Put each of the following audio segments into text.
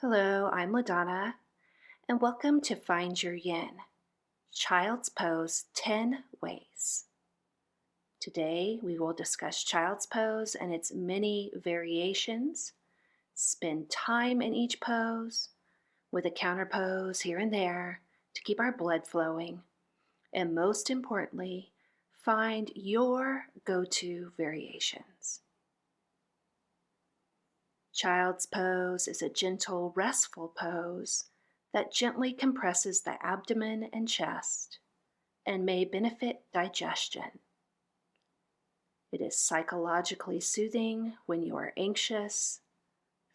Hello, I'm LaDonna, and welcome to Find Your Yin, Child's Pose 10 Ways. Today, we will discuss Child's Pose and its many variations, spend time in each pose, with a counter pose here and there to keep our blood flowing, and most importantly, find your go-to variations. Child's pose is a gentle, restful pose that gently compresses the abdomen and chest and may benefit digestion. It is psychologically soothing when you are anxious,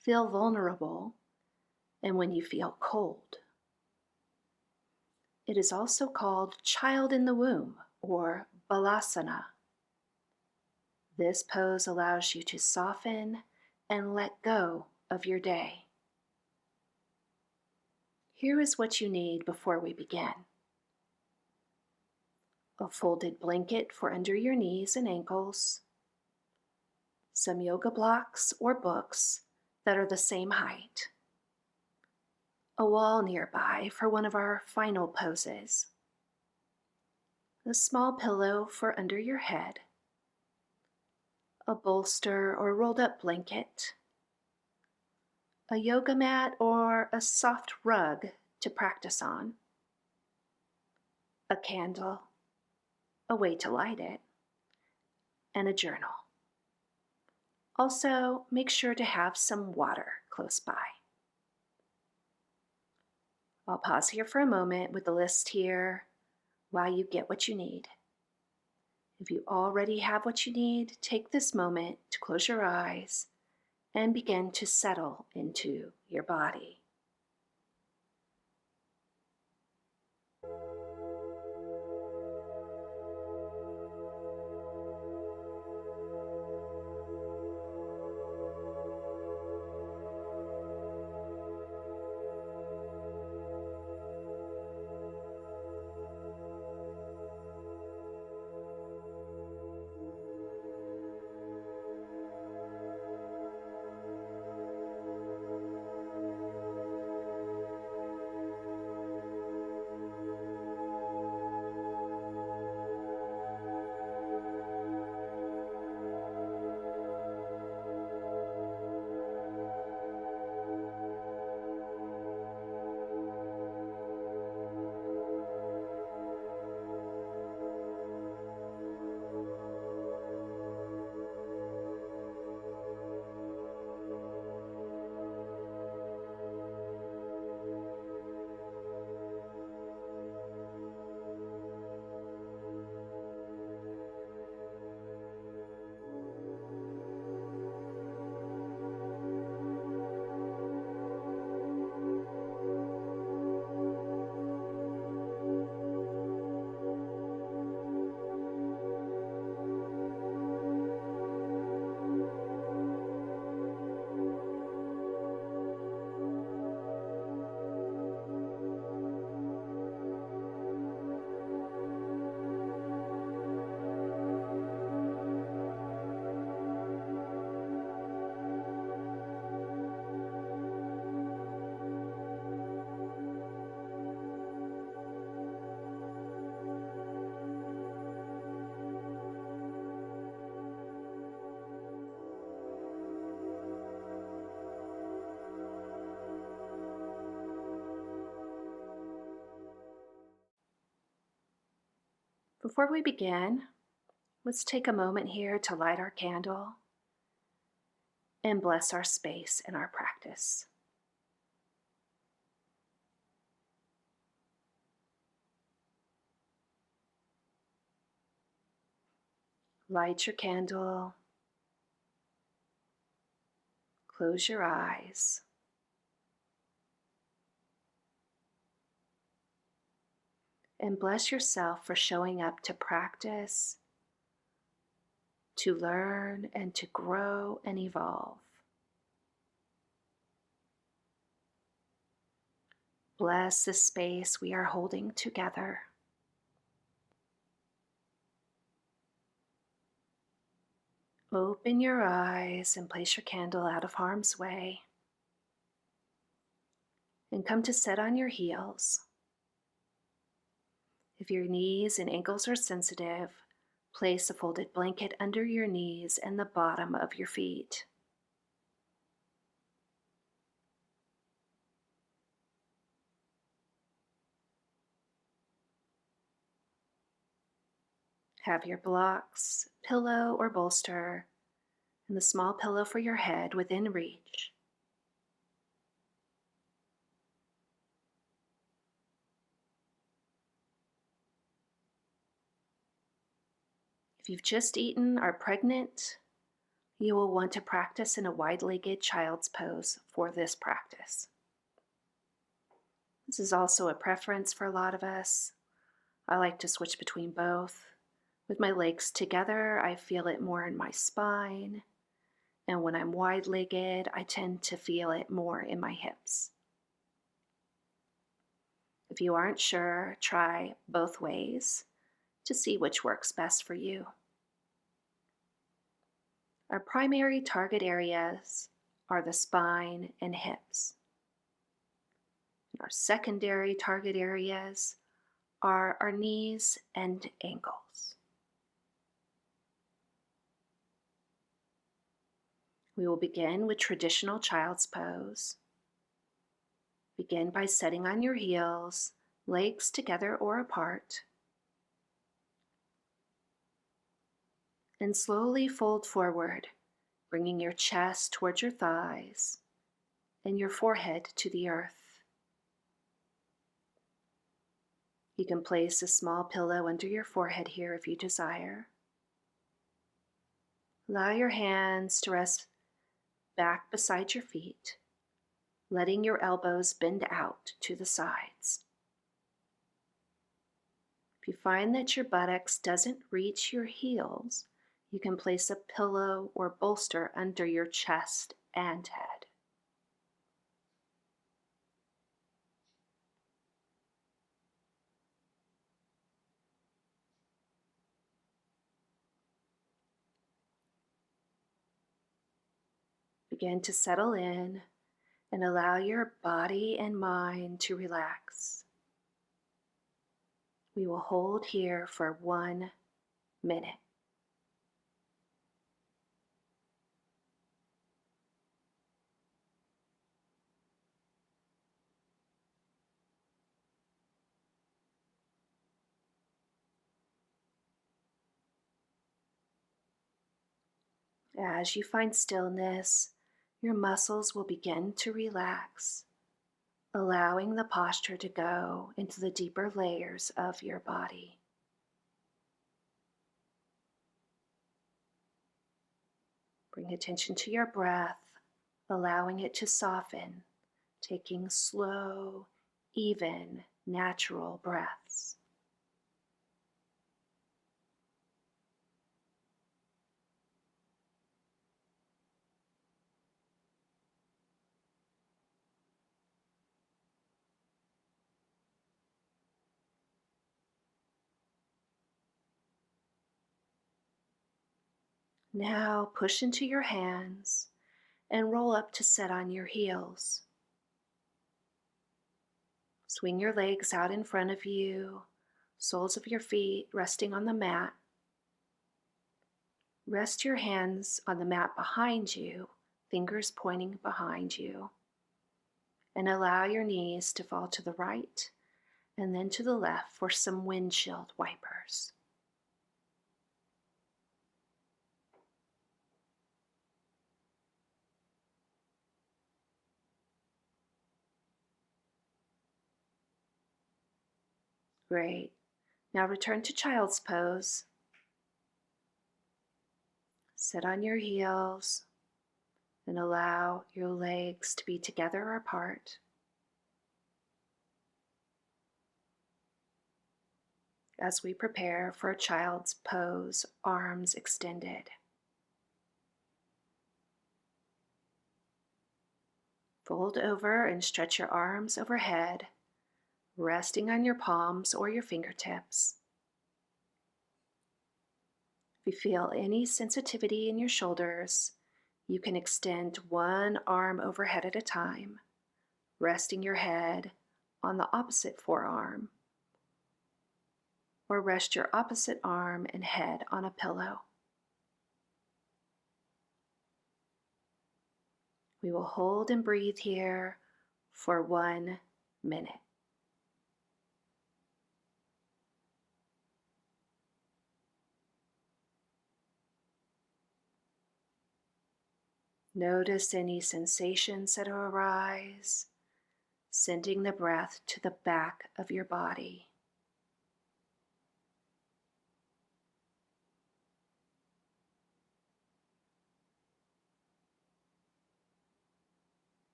feel vulnerable, and when you feel cold. It is also called child in the womb or Balasana. This pose allows you to soften and let go of your day. Here is what you need before we begin. A folded blanket for under your knees and ankles, some yoga blocks or books that are the same height, a wall nearby for one of our final poses, a small pillow for under your head, a bolster or rolled up blanket, a yoga mat or a soft rug to practice on, a candle, a way to light it, and a journal. Also, make sure to have some water close by. I'll pause here for a moment with the list here while you get what you need. If you already have what you need, take this moment to close your eyes and begin to settle into your body. Before we begin, let's take a moment here to light our candle and bless our space and our practice. Light your candle, close your eyes, and bless yourself for showing up to practice, to learn, and to grow and evolve. Bless the space we are holding together. Open your eyes and place your candle out of harm's way. and come to sit on your heels. If your knees and ankles are sensitive, place a folded blanket under your knees and the bottom of your feet. Have your blocks, pillow or bolster, and the small pillow for your head within reach. If you've just eaten or are pregnant, you will want to practice in a wide-legged child's pose for this practice. This is also a preference for a lot of us. I like to switch between both. With my legs together, I feel it more in my spine, and when I'm wide-legged, I tend to feel it more in my hips. If you aren't sure, try both ways to see which works best for you. Our primary target areas are the spine and hips. And our secondary target areas are our knees and ankles. We will begin with traditional child's pose. Begin by sitting on your heels, legs together or apart, and slowly fold forward, bringing your chest towards your thighs and your forehead to the earth. You can place a small pillow under your forehead here if you desire. Allow your hands to rest back beside your feet, letting your elbows bend out to the sides. If you find that your buttocks doesn't reach your heels, you can place a pillow or bolster under your chest and head. Begin to settle in and allow your body and mind to relax. We will hold here for 1 minute. As you find stillness, your muscles will begin to relax, allowing the posture to go into the deeper layers of your body. Bring attention to your breath, allowing it to soften, taking slow, even, natural breaths. Now push into your hands and roll up to sit on your heels. Swing your legs out in front of you, soles of your feet resting on the mat. Rest your hands on the mat behind you, fingers pointing behind you, and allow your knees to fall to the right and then to the left for some windshield wipers. Great. Now return to child's pose. Sit on your heels and allow your legs to be together or apart. As we prepare for a child's pose, arms extended. Fold over and stretch your arms overhead, resting on your palms or your fingertips. If you feel any sensitivity in your shoulders, you can extend one arm overhead at a time, resting your head on the opposite forearm, or rest your opposite arm and head on a pillow. We will hold and breathe here for 1 minute. Notice any sensations that arise, sending the breath to the back of your body.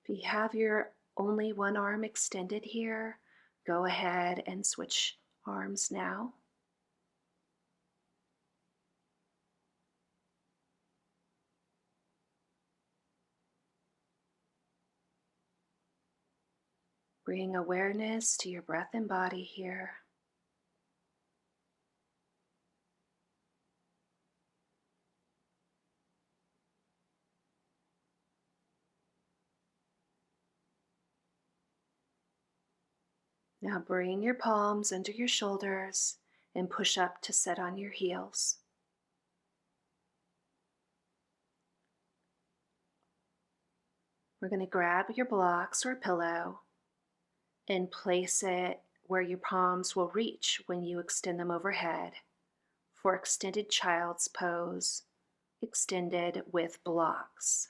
If you have your only one arm extended here, go ahead and switch arms now. Bring awareness to your breath and body here. Now bring your palms under your shoulders and push up to sit on your heels. We're going to grab your blocks or pillow and place it where your palms will reach when you extend them overhead for extended child's pose, extended with blocks.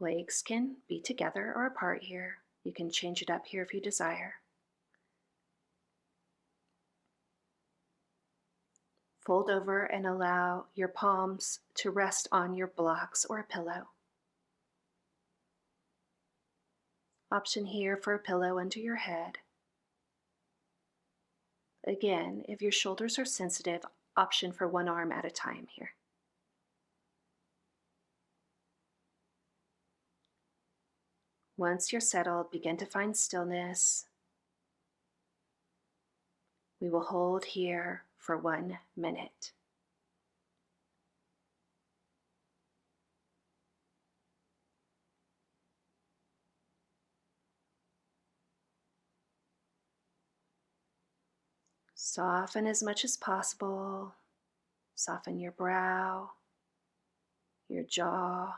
Legs can be together or apart here. You can change it up here if you desire. Fold over and allow your palms to rest on your blocks or a pillow. Option here for a pillow under your head. Again, if your shoulders are sensitive, option for one arm at a time here. Once you're settled, begin to find stillness. We will hold here for 1 minute. Soften as much as possible. Soften your brow, your jaw.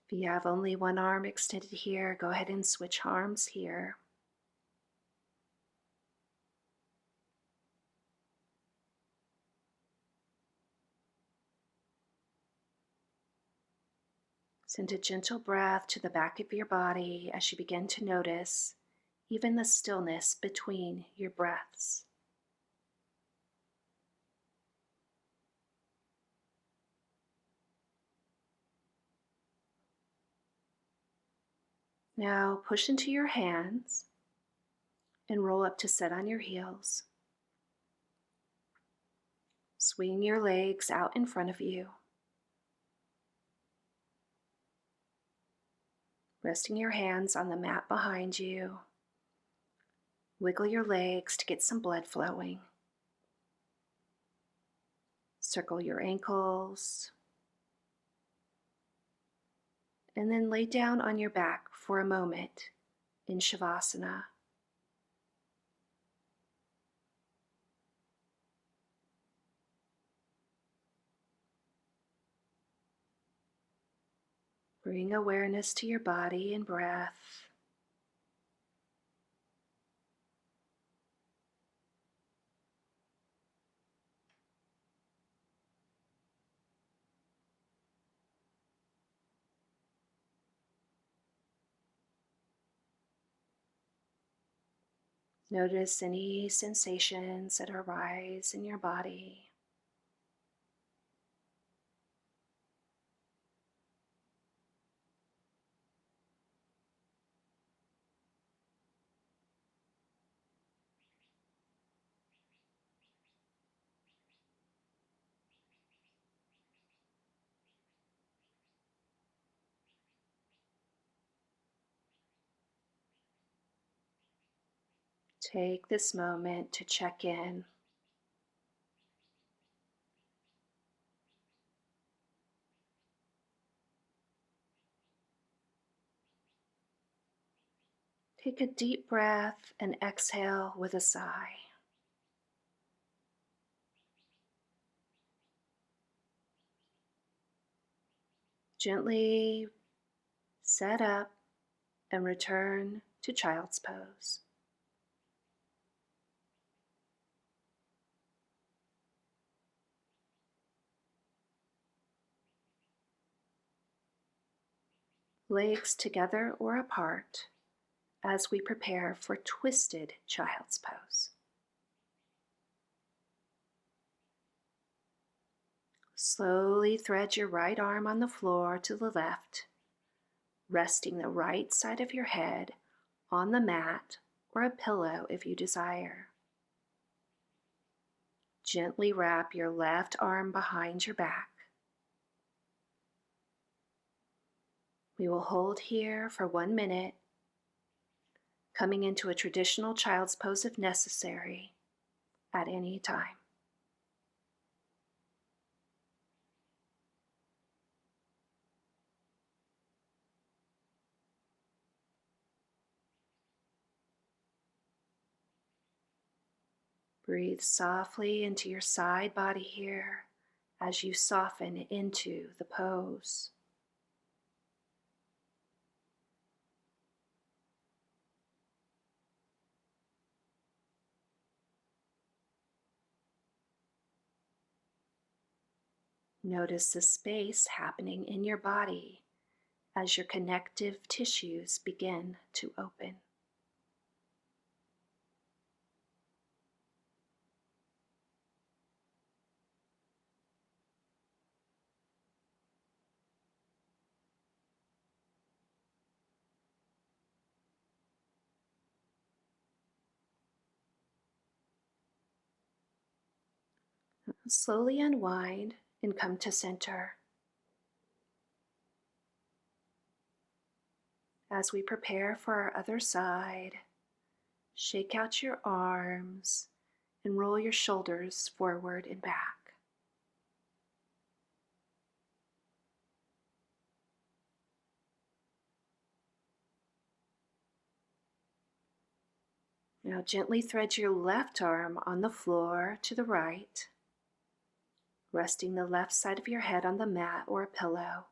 If you have only one arm extended here, go ahead and switch arms here. Send a gentle breath to the back of your body as you begin to notice even the stillness between your breaths. Now push into your hands and roll up to sit on your heels. Swing your legs out in front of you. Resting your hands on the mat behind you. Wiggle your legs to get some blood flowing. Circle your ankles. And then lay down on your back for a moment in Shavasana. Bring awareness to your body and breath. Notice any sensations that arise in your body. Take this moment to check in. Take a deep breath and exhale with a sigh. Gently set up and return to child's pose. Legs together or apart as we prepare for twisted child's pose. Slowly thread your right arm on the floor to the left, resting the right side of your head on the mat or a pillow if you desire. Gently wrap your left arm behind your back. We will hold here for 1 minute, coming into a traditional child's pose if necessary at any time. Breathe softly into your side body here as you soften into the pose. Notice the space happening in your body as your connective tissues begin to open. Slowly unwind and come to center. As we prepare for our other side, shake out your arms and roll your shoulders forward and back. Now gently thread your left arm on the floor to the right, resting the left side of your head on the mat or a pillow.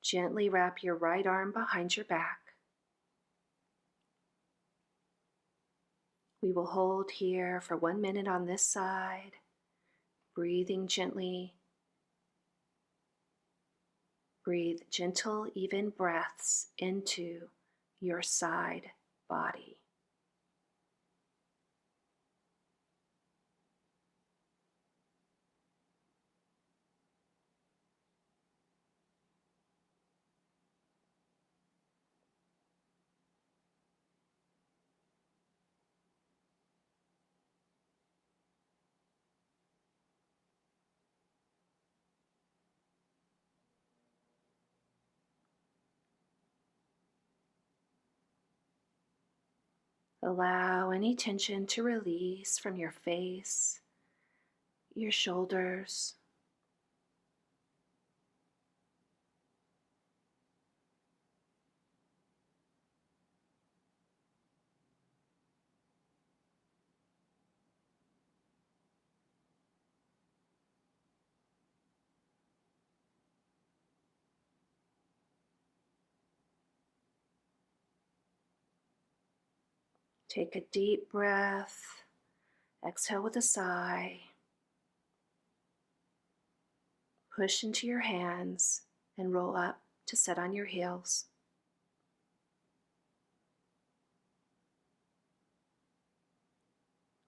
Gently wrap your right arm behind your back. We will hold here for 1 minute on this side, breathing gently. Breathe gentle, even breaths into your side body. Allow any tension to release from your face, your shoulders. Take a deep breath, exhale with a sigh. Push into your hands and roll up to sit on your heels.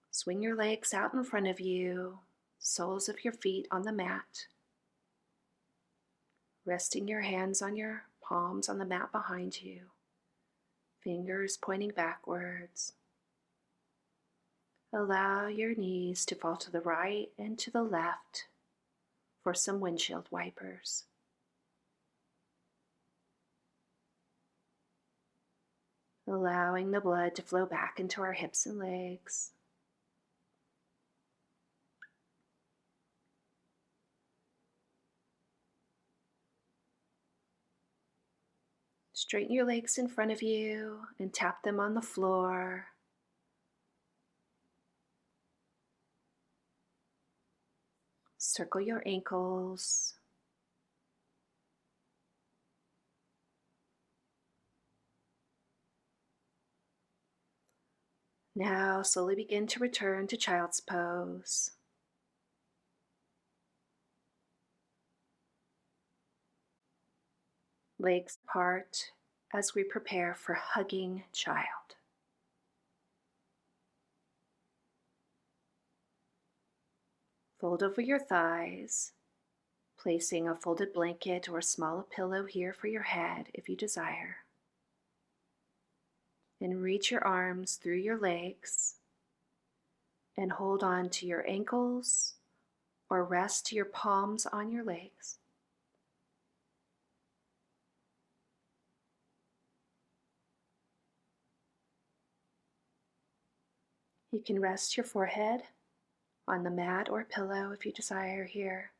Swing your legs out in front of you, soles of your feet on the mat. Resting your hands on your palms on the mat behind you, fingers pointing backwards. Allow your knees to fall to the right and to the left for some windshield wipers. allowing the blood to flow back into our hips and legs. Straighten your legs in front of you and tap them on the floor. Circle your ankles. Now slowly begin to return to child's pose. Legs apart as we prepare for hugging child. Fold over your thighs, placing a folded blanket or a small pillow here for your head if you desire. And reach your arms through your legs and hold on to your ankles or rest your palms on your legs. You can rest your forehead on the mat or pillow if you desire here.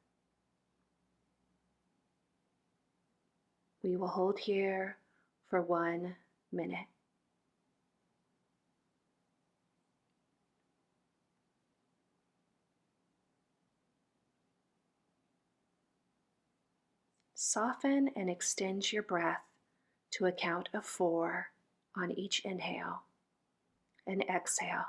We will hold here for 1 minute. Soften and extend your breath to a count of 4 on each inhale and exhale.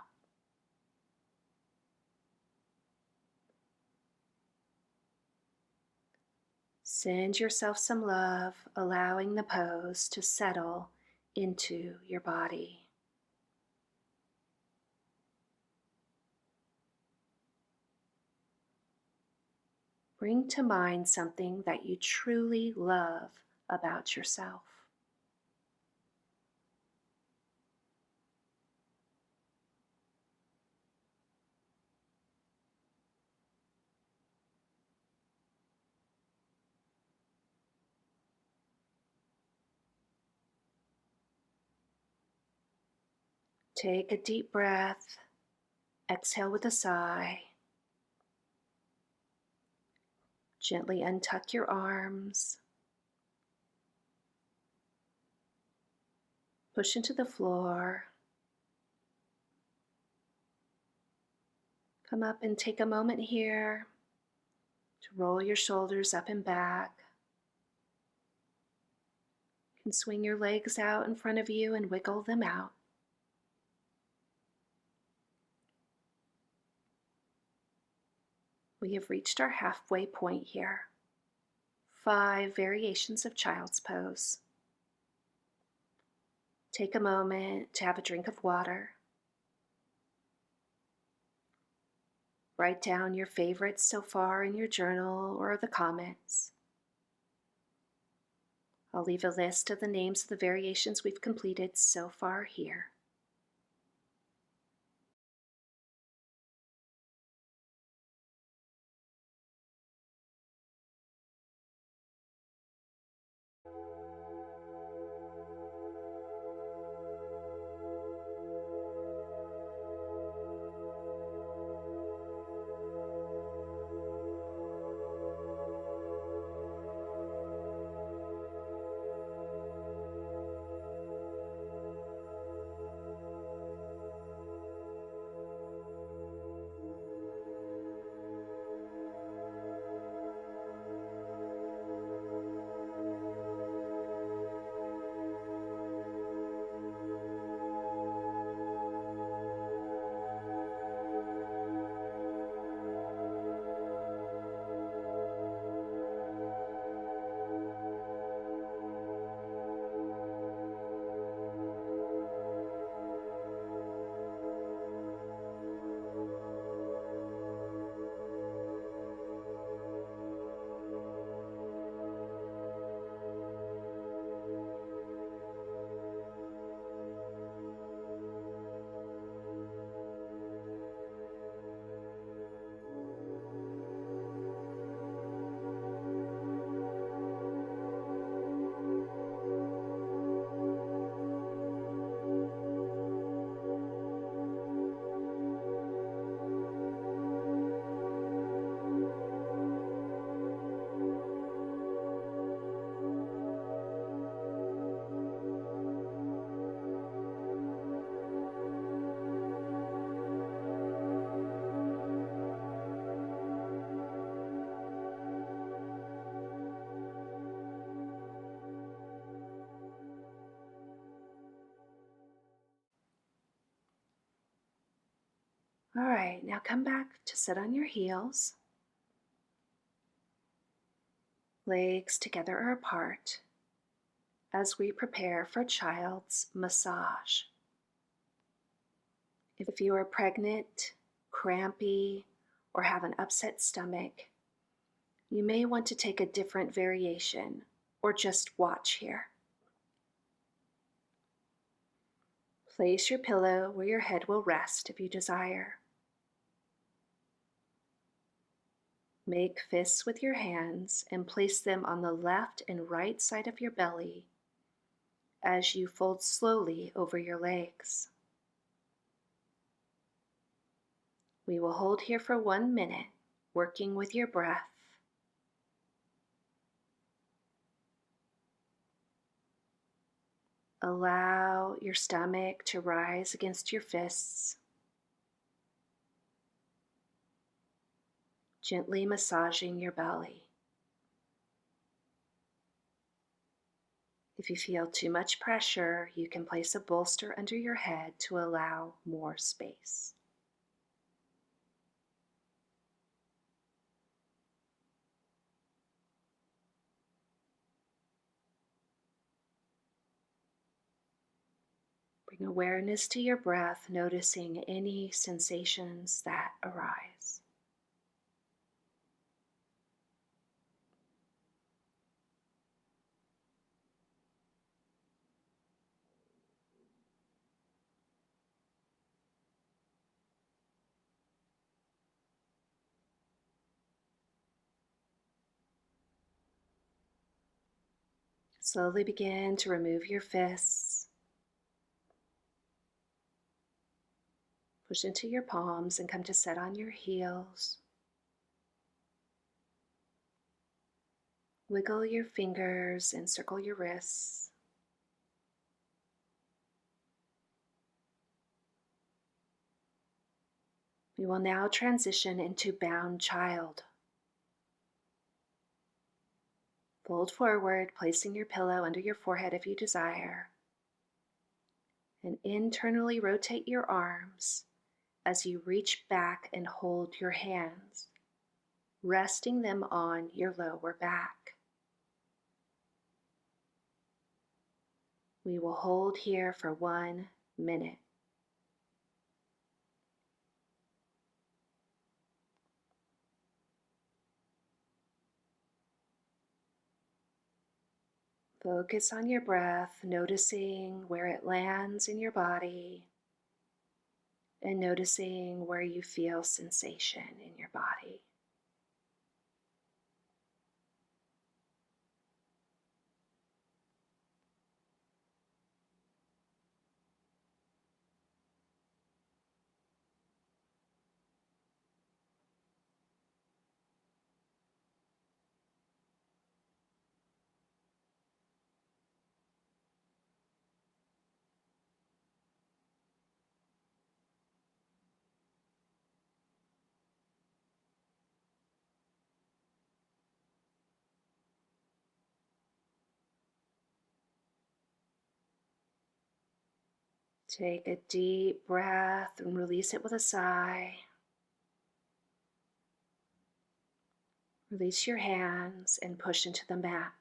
Send yourself some love, allowing the pose to settle into your body. Bring to mind something that you truly love about yourself. Take a deep breath, exhale with a sigh. Gently untuck your arms. Push into the floor. Come up and take a moment here to roll your shoulders up and back. You can swing your legs out in front of you and wiggle them out. We have reached our halfway point here. 5 variations of child's pose. Take a moment to have a drink of water. Write down your favorites so far in your journal or the comments. I'll leave a list of the names of the variations we've completed so far here. All right, now come back to sit on your heels, legs together or apart, as we prepare for child's massage. If you are pregnant, crampy, or have an upset stomach, you may want to take a different variation or just watch here. Place your pillow where your head will rest if you desire. Make fists with your hands and place them on the left and right side of your belly as you fold slowly over your legs. We will hold here for 1 minute, working with your breath. Allow your stomach to rise against your fists, gently massaging your belly. If you feel too much pressure, you can place a bolster under your head to allow more space. Bring awareness to your breath, noticing any sensations that arise. Slowly begin to remove your fists. Push into your palms and come to sit on your heels. Wiggle your fingers and circle your wrists. We will now transition into bound child. Fold forward, placing your pillow under your forehead if you desire. And internally rotate your arms as you reach back and hold your hands, resting them on your lower back. We will hold here for 1 minute. Focus on your breath, noticing where it lands in your body and noticing where you feel sensation in your body. Take a deep breath and release it with a sigh. Release your hands and push into the mat.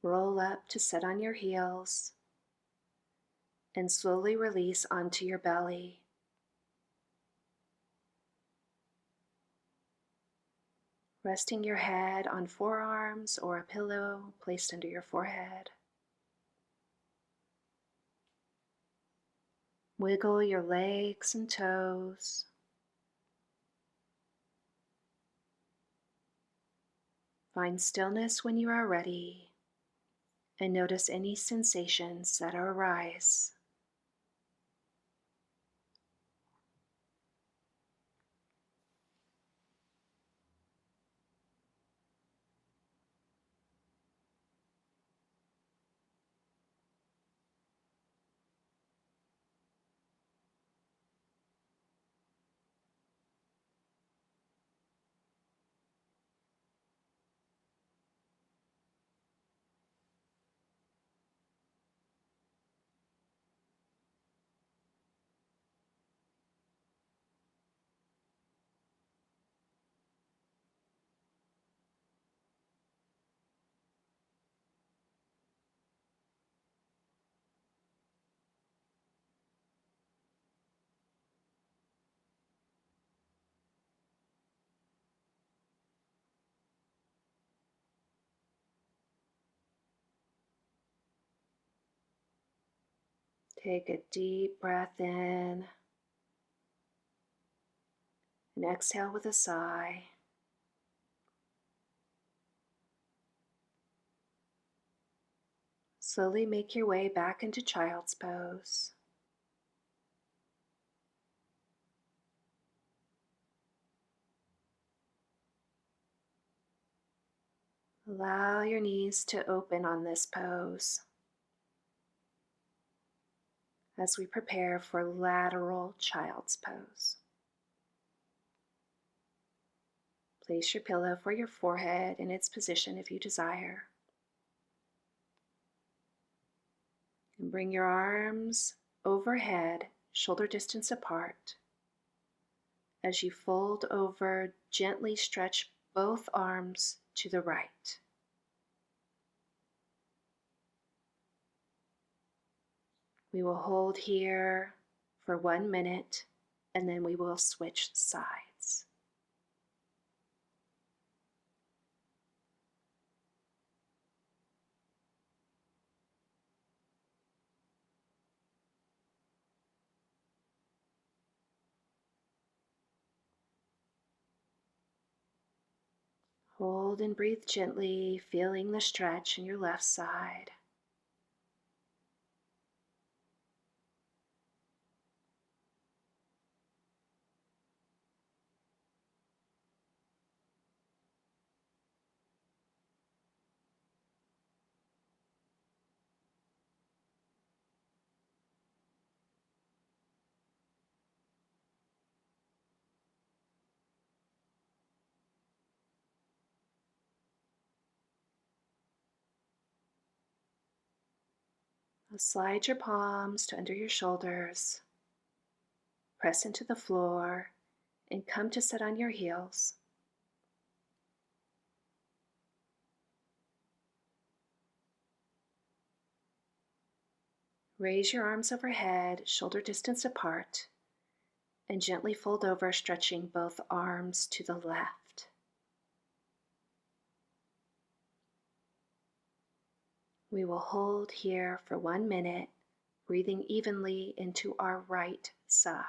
Roll up to sit on your heels and slowly release onto your belly. Resting your head on forearms or a pillow placed under your forehead. Wiggle your legs and toes. Find stillness when you are ready and notice any sensations that arise. Take a deep breath in and exhale with a sigh. Slowly make your way back into child's pose. Allow your knees to open on this pose as we prepare for lateral child's pose. Place your pillow for your forehead in its position if you desire. And bring your arms overhead, shoulder distance apart. As you fold over, gently stretch both arms to the right. We will hold here for 1 minute and then we will switch sides. Hold and breathe gently, feeling the stretch in your left side. Now slide your palms to under your shoulders, press into the floor, and come to sit on your heels. Raise your arms overhead, shoulder distance apart, and gently fold over, stretching both arms to the left. We will hold here for 1 minute, breathing evenly into our right side.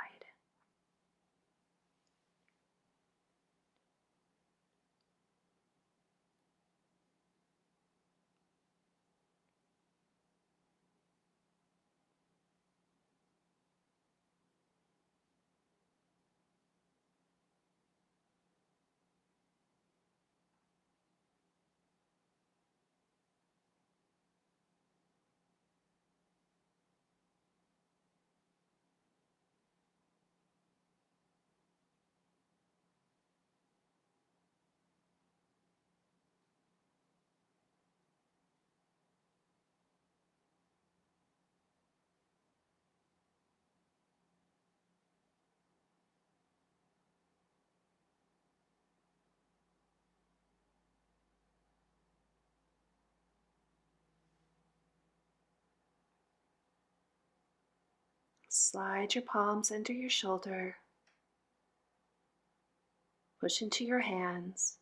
Slide your palms under your shoulder, push into your hands,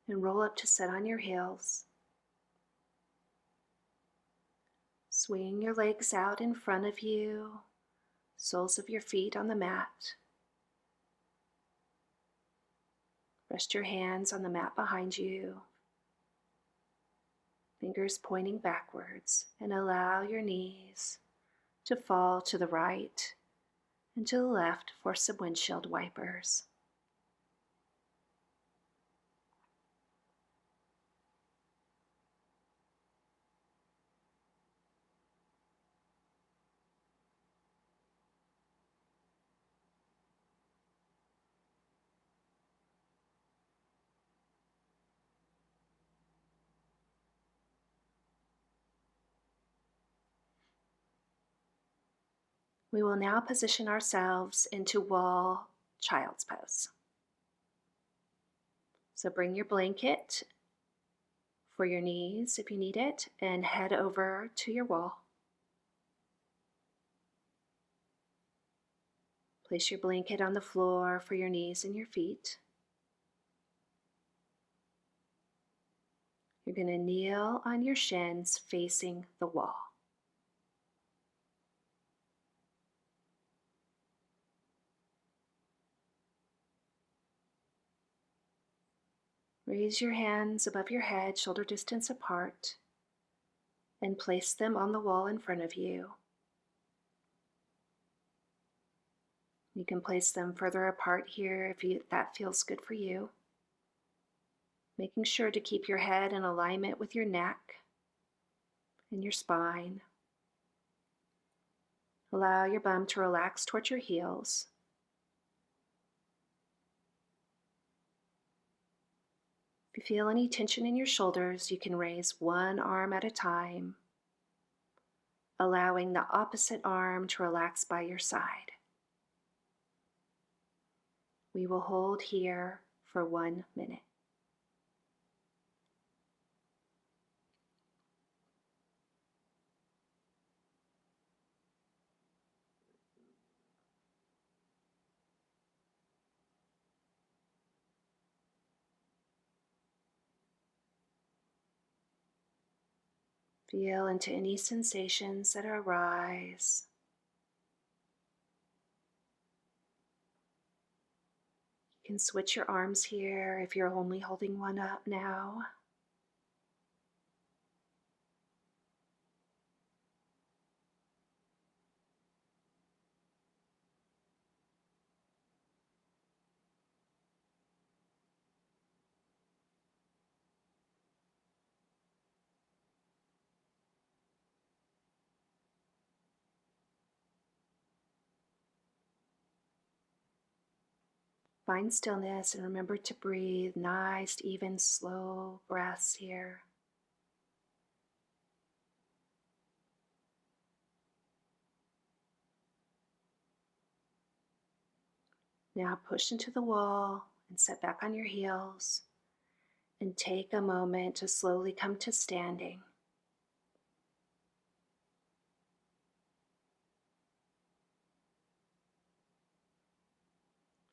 and roll up to sit on your heels. Swing your legs out in front of you, soles of your feet on the mat. Rest your hands on the mat behind you, fingers pointing backwards, and allow your knees to fall to the right and to the left for some windshield wipers. We will now position ourselves into wall child's pose. So bring your blanket for your knees if you need it, and head over to your wall. Place your blanket on the floor for your knees and your feet. You're going to kneel on your shins facing the wall. Raise your hands above your head, shoulder distance apart, and place them on the wall in front of you. You can place them further apart here if that feels good for you. Making sure to keep your head in alignment with your neck and your spine. Allow your bum to relax towards your heels. If you feel any tension in your shoulders, you can raise one arm at a time, allowing the opposite arm to relax by your side. We will hold here for 1 minute. Feel into any sensations that arise. You can switch your arms here if you're only holding one up now. Find stillness and remember to breathe nice, even, slow breaths here. Now push into the wall and set back on your heels and take a moment to slowly come to standing.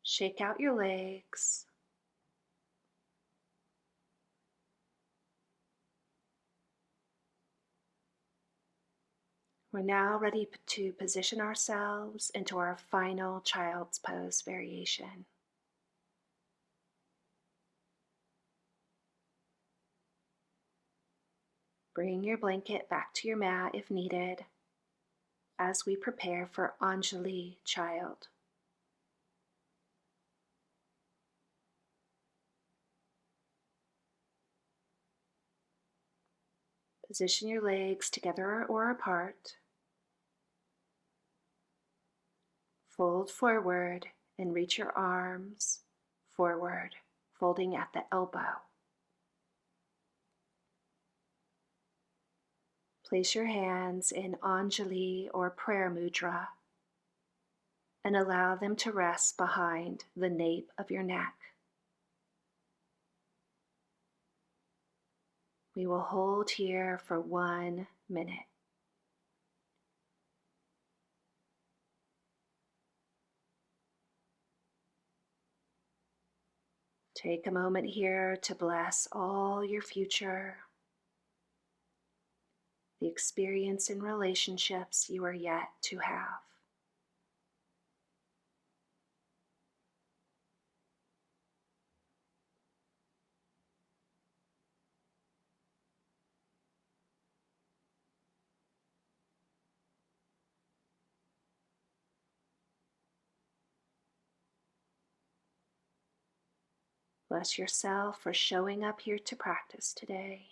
Shake out your legs. We're now ready to position ourselves into our final child's pose variation. Bring your blanket back to your mat if needed as we prepare for Anjali Child. Position your legs together or apart. Fold forward and reach your arms forward, folding at the elbow. Place your hands in Anjali or prayer mudra and allow them to rest behind the nape of your neck. We will hold here for 1 minute. Take a moment here to bless all your future, the experience and relationships you are yet to have. Bless yourself for showing up here to practice today.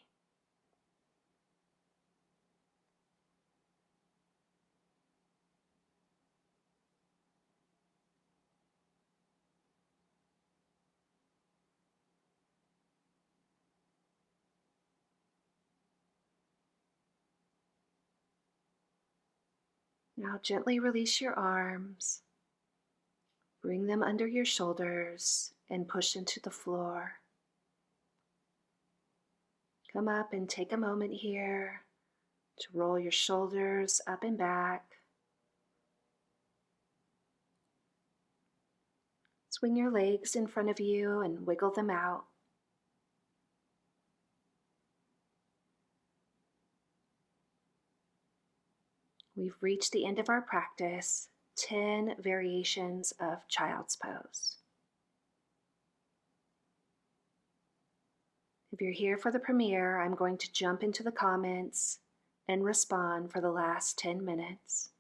Now gently release your arms, bring them under your shoulders, and push into the floor. Come up and take a moment here to roll your shoulders up and back. Swing your legs in front of you and wiggle them out. We've reached the end of our practice, 10 variations of child's pose. If you're here for the premiere, I'm going to jump into the comments and respond for the last 10 minutes.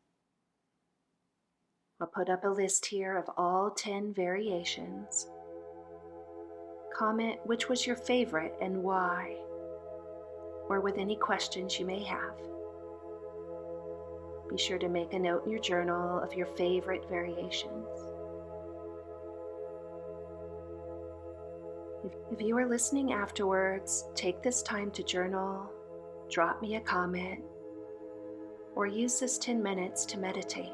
I'll put up a list here of all 10 variations. Comment which was your favorite and why, or with any questions you may have. Be sure to make a note in your journal of your favorite variations. If you are listening afterwards, take this time to journal, drop me a comment, or use this 10 minutes to meditate.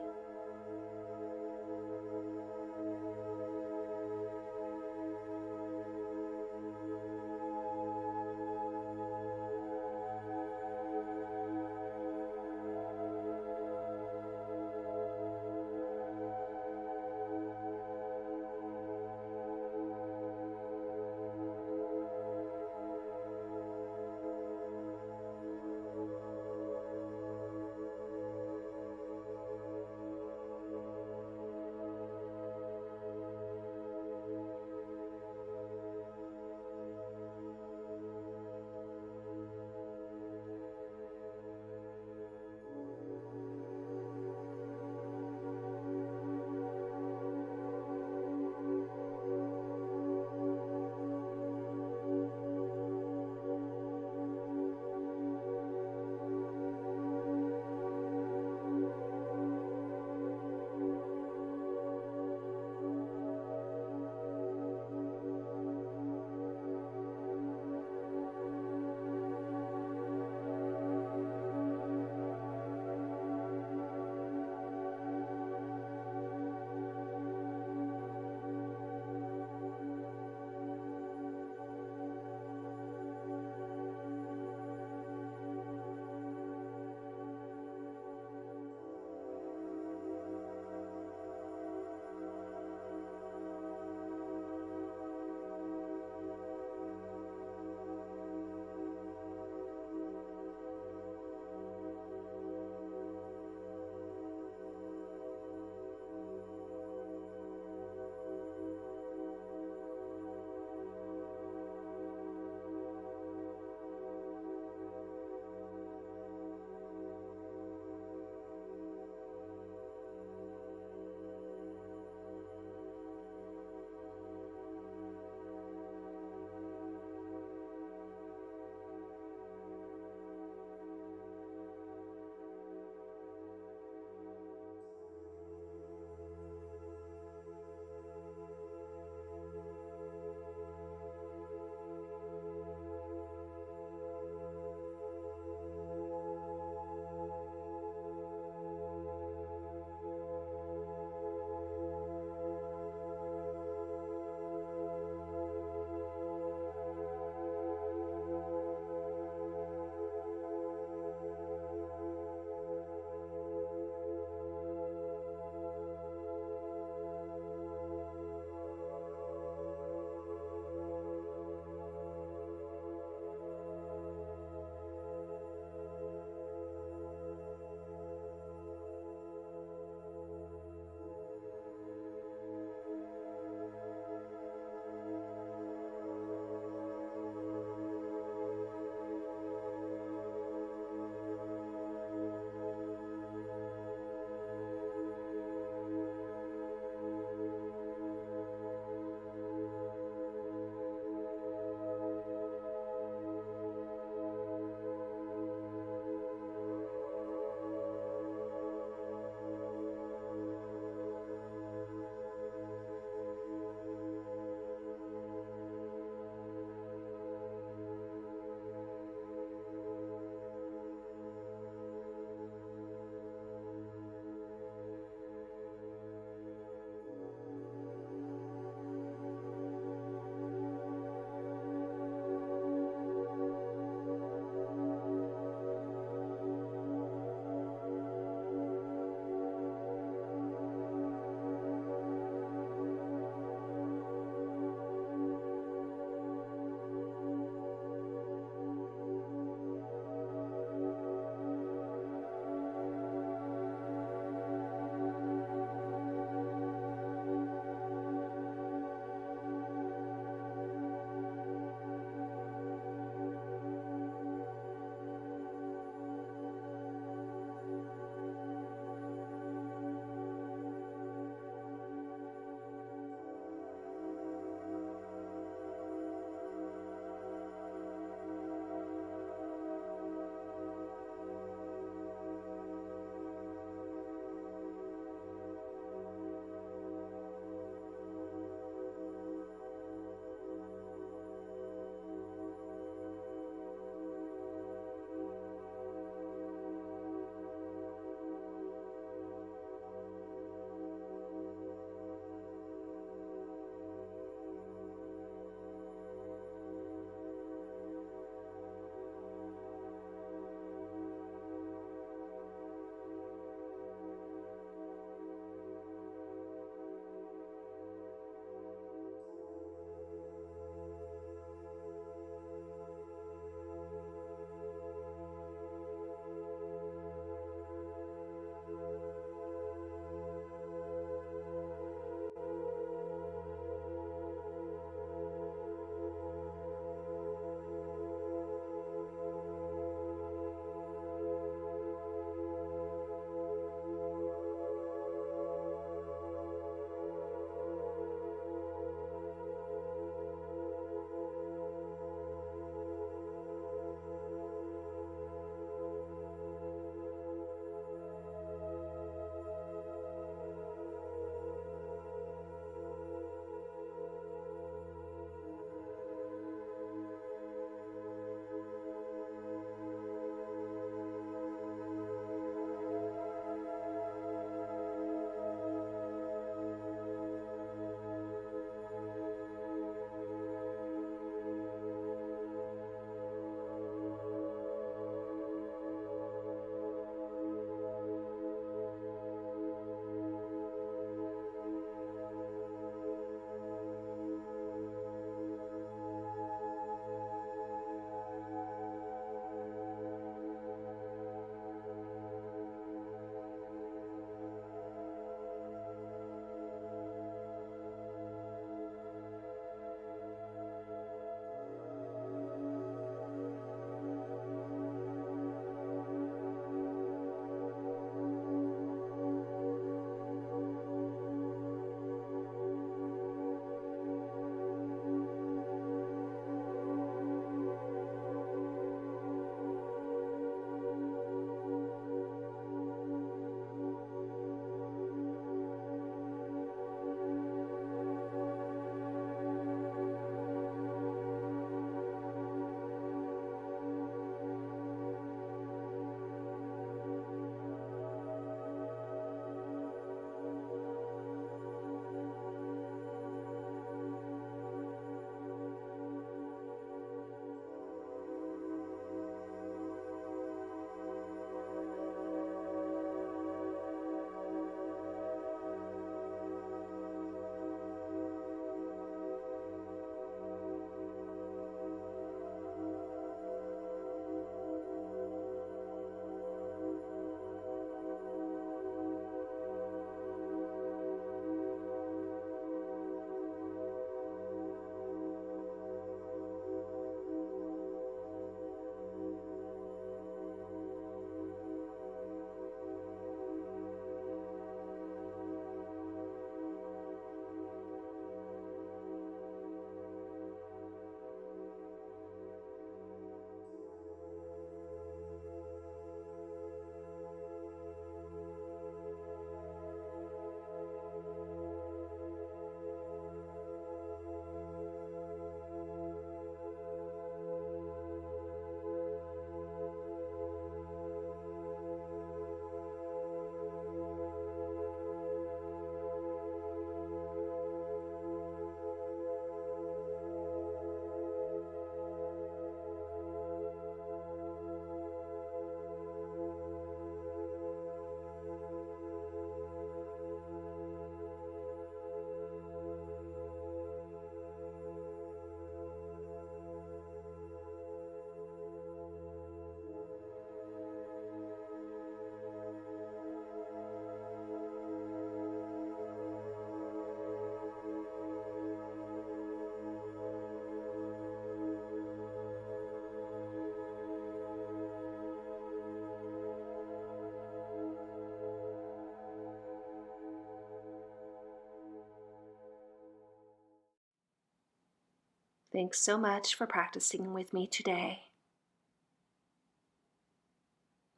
Thanks so much for practicing with me today.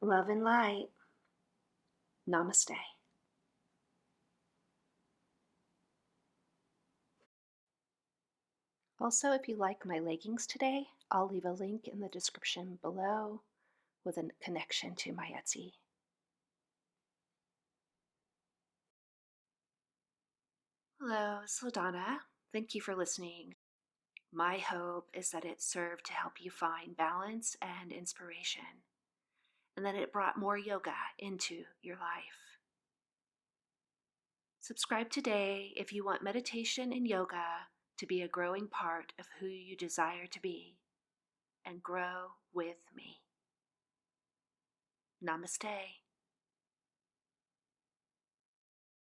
Love and light. Namaste. Also, if you like my leggings today, I'll leave a link in the description below with a connection to my Etsy. Hello, it's LaDonna. Thank you for listening. My hope is that it served to help you find balance and inspiration, and that it brought more yoga into your life. Subscribe today if you want meditation and yoga to be a growing part of who you desire to be, and grow with me. Namaste.